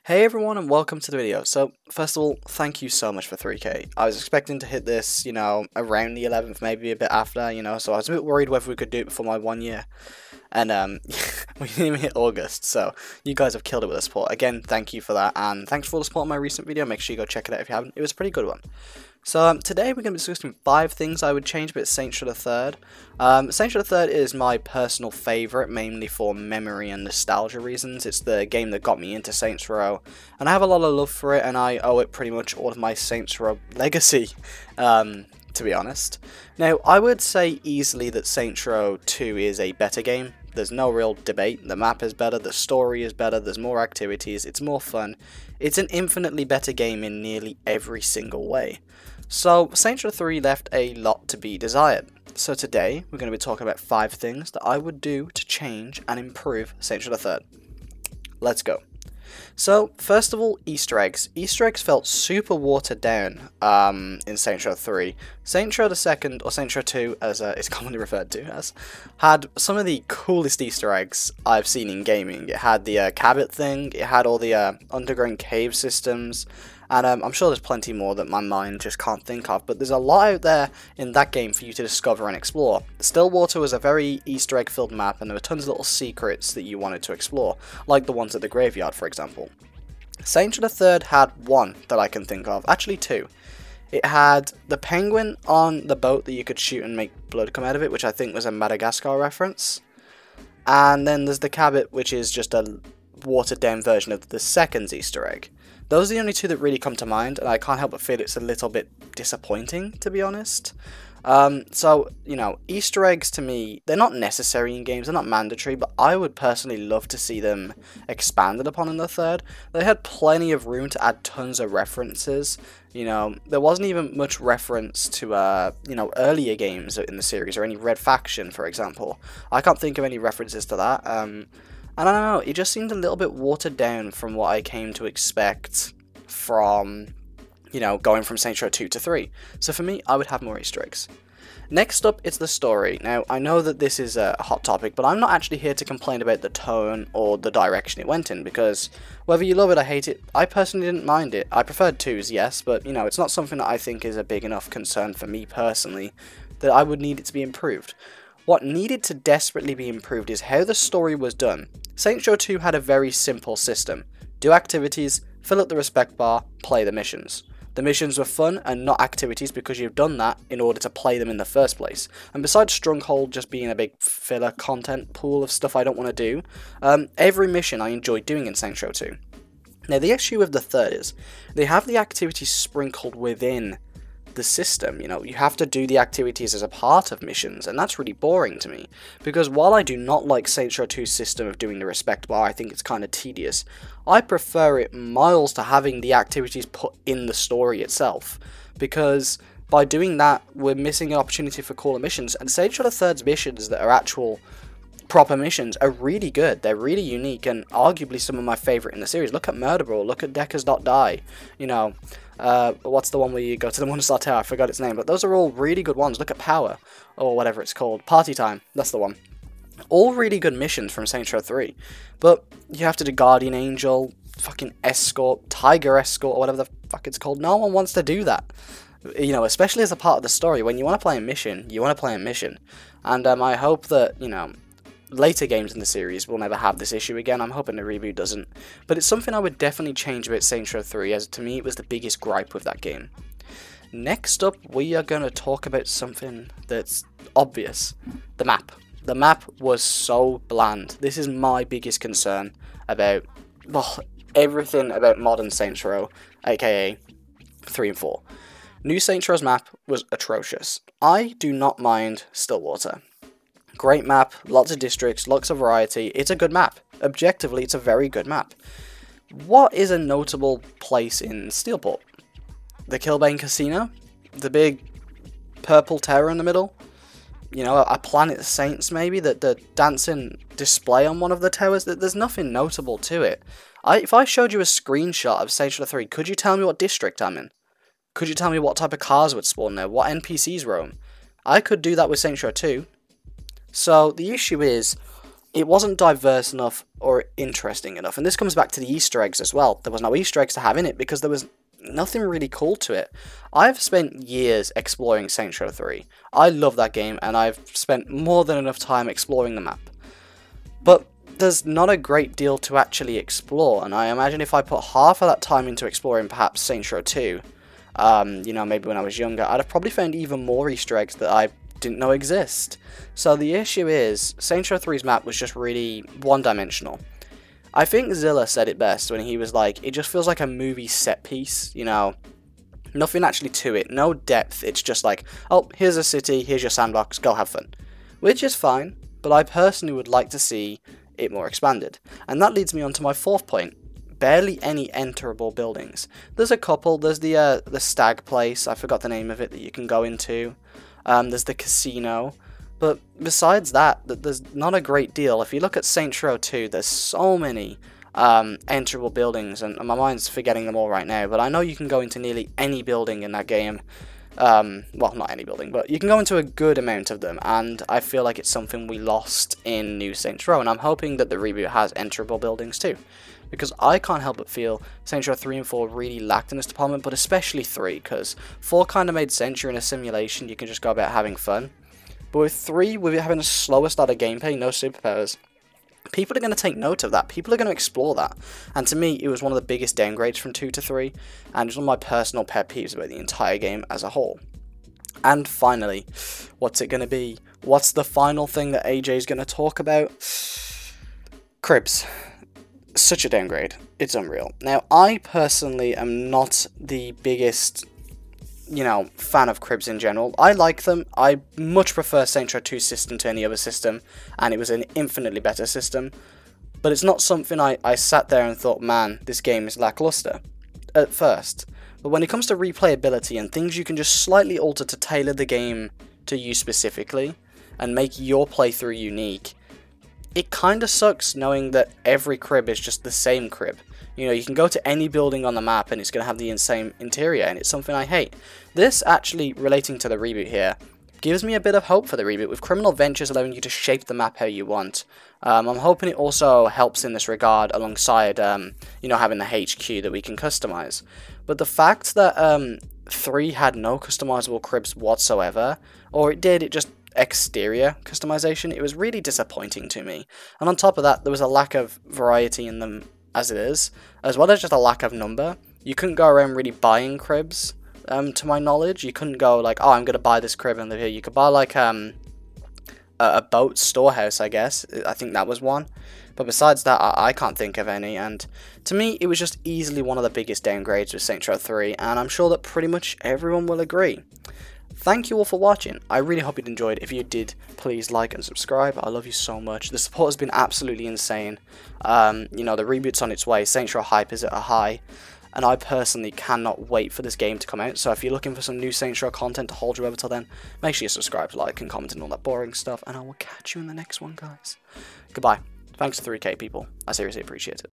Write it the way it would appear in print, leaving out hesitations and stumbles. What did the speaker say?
Hey everyone and welcome to the video. So first of all, thank you so much for 3k. I was expecting to hit this, around the 11th, maybe a bit after, so I was a bit worried whether we could do it before my 1 year. And we didn't even hit August, so you guys have killed it with the support. Again, thank you for that, and thanks for all the support on my recent video. Make sure you go check it out if you haven't. It was a pretty good one. So today we're going to be discussing 5 things I would change about Saints Row the Third. Saints Row the Third is my personal favourite, mainly for memory and nostalgia reasons. It's the game that got me into Saints Row, and I have a lot of love for it, and I owe it pretty much all of my Saints Row legacy, to be honest. Now, I would say easily that Saints Row 2 is a better game. There's no real debate. The map is better, the story is better, there's more activities, it's more fun. It's an infinitely better game in nearly every single way. So, Saints Row 3 left a lot to be desired. So today, we're going to be talking about 5 things that I would do to change and improve Saints Row the Third. Let's go. So, first of all, Easter eggs. Easter eggs felt super watered down in Saints Row 3. Saints Row the Second, or Saints Row 2, as it's commonly referred to as, had some of the coolest Easter eggs I've seen in gaming. It had the Cabot thing, it had all the underground cave systems, and I'm sure there's plenty more that my mind just can't think of, but there's a lot out there in that game for you to discover and explore. Stillwater was a very Easter egg filled map, and there were tons of little secrets that you wanted to explore, like the ones at the graveyard, for example. Saints Row the Third had one that I can think of, actually 2. It had the penguin on the boat that you could shoot and make blood come out of it, which I think was a Madagascar reference. And then there's the Cabot, which is just a watered down version of the second Easter egg. Those are the only 2 that really come to mind, and I can't help but feel it's a little bit disappointing, to be honest. So, Easter eggs to me, they're not necessary in games, they're not mandatory, but I would personally love to see them expanded upon in the third. They had plenty of room to add tons of references. There wasn't even much reference to, earlier games in the series, or any Red Faction, for example. I can't think of any references to that. And I don't know, it just seemed a little bit watered down from what I came to expect from, going from Saints Row 2 to 3. So for me, I would have more Easter eggs. Next up, it's the story. Now, I know that this is a hot topic, but I'm not actually here to complain about the tone or the direction it went in, because whether you love it or hate it, I personally didn't mind it. I preferred 2s, yes, but, it's not something that I think is a big enough concern for me personally that I would need it to be improved. What needed to desperately be improved is how the story was done. Saints Row 2 had a very simple system. Do activities, fill up the respect bar, play the missions. The missions were fun and not activities because you've done that in order to play them in the first place. And besides Stronghold just being a big filler content pool of stuff I don't want to do, every mission I enjoyed doing in Saints Row 2. Now the issue with the third is, they have the activities sprinkled within the system. You have to do the activities as a part of missions, and that's really boring to me, because while I do not like Saints Row 2's system of doing the respect bar, I think it's kind of tedious, I prefer it miles to having the activities put in the story itself, because by doing that we're missing an opportunity for cooler missions. And Saints Row the Third's missions that are actual proper missions are really good, they're really unique, and arguably some of my favourite in the series. Look at Murderable, look at Deckers Not Die, what's the one where you go to the One-Star Tower, I forgot its name, but those are all really good ones. Look at Power, or whatever it's called, Party Time, that's the one. All really good missions from Saints Row 3, but you have to do Guardian Angel, fucking Escort, Tiger Escort, or whatever the fuck it's called. No one wants to do that, especially as a part of the story. When you want to play a mission, you want to play a mission, and I hope that, later games in the series will never have this issue again. I'm hoping the reboot doesn't, but it's something I would definitely change about Saints Row 3, as to me it was the biggest gripe with that game. Next up, we are going to talk about something that's obvious. The map. The map was so bland. This is my biggest concern about, everything about modern Saints Row, aka 3 and 4. New Saints Row's map was atrocious. I do not mind Stillwater. Great map, lots of districts, lots of variety. It's a good map. Objectively, it's a very good map. What is a notable place in Steelport? The Kilbane Casino? The big purple tower in the middle? A Planet Saints maybe? The dancing display on one of the towers? There's nothing notable to it. If I showed you a screenshot of Saints Row 3, could you tell me what district I'm in? Could you tell me what type of cars would spawn there? What NPCs roam? I could do that with Saints Row 2. So the issue is, it wasn't diverse enough or interesting enough. And this comes back to the Easter eggs as well. There was no Easter eggs to have in it because there was nothing really cool to it. I've spent years exploring Saints Row 3. I love that game, and I've spent more than enough time exploring the map. But there's not a great deal to actually explore, and I imagine if I put half of that time into exploring perhaps Saints Row 2, you know, maybe when I was younger, I'd have probably found even more Easter eggs that I didn't know exist. So the issue is, Saints Row 3's map was just really one-dimensional. I think Zilla said it best when he was like, it just feels like a movie set piece, you know, nothing actually to it, no depth, it's just like, oh, here's a city, here's your sandbox, go have fun. Which is fine, but I personally would like to see it more expanded. And that leads me on to my fourth point. Barely any enterable buildings. There's a couple. There's the stag place, I forgot the name of it, that you can go into. There's the casino. But besides that, there's not a great deal. If you look at Saints Row 2, there's so many enterable buildings, and my mind's forgetting them all right now, but I know you can go into nearly any building in that game. Well, not any building, but you can go into a good amount of them, and I feel like it's something we lost in New Saints Row, and I'm hoping that the reboot has enterable buildings too, because I can't help but feel Saints Row 3 and 4 really lacked in this department, but especially 3, because 4 kind of made sense. You're in a simulation, you can just go about having fun, but with 3, with it having a slower start of gameplay, no superpowers, people are going to take note of that. People are going to explore that. And to me, it was one of the biggest downgrades from 2 to 3. And it's one of my personal pet peeves about the entire game as a whole. And finally, what's it going to be? What's the final thing that AJ is going to talk about? Cribs. Such a downgrade. It's unreal. Now, I personally am not the biggest, you know, fan of cribs in general. I like them. I much prefer Saints Row 2's system to any other system, and it was an infinitely better system. But it's not something I sat there and thought, man, this game is lackluster at first. But when it comes to replayability and things you can just slightly alter to tailor the game to you specifically and make your playthrough unique, it kind of sucks knowing that every crib is just the same crib. You know, you can go to any building on the map and it's going to have the insane interior, and it's something I hate. This, actually, relating to the reboot here, gives me a bit of hope for the reboot, with Criminal Ventures allowing you to shape the map how you want. I'm hoping it also helps in this regard alongside, you know, having the HQ that we can customize. But the fact that 3 had no customizable cribs whatsoever, or it did, it just exterior customization, it was really disappointing to me. And on top of that, there was a lack of variety in them as it is, as well as just a lack of number. You couldn't go around really buying cribs, to my knowledge. You couldn't go like, oh, I'm going to buy this crib and live here. You could buy like a boat storehouse, I guess. I think that was one. But besides that, I can't think of any. And to me, it was just easily one of the biggest downgrades with Saints Row 3, and I'm sure that pretty much everyone will agree. Thank you all for watching. I really hope you enjoyed. If you did, please like and subscribe. I love you so much. The support has been absolutely insane. You know, the reboot's on its way. Saints Row hype is at a high. And I personally cannot wait for this game to come out. So if you're looking for some new Saints Row content to hold you over till then, make sure you subscribe, like, and comment and all that boring stuff. And I will catch you in the next one, guys. Goodbye. Thanks to 3K people. I seriously appreciate it.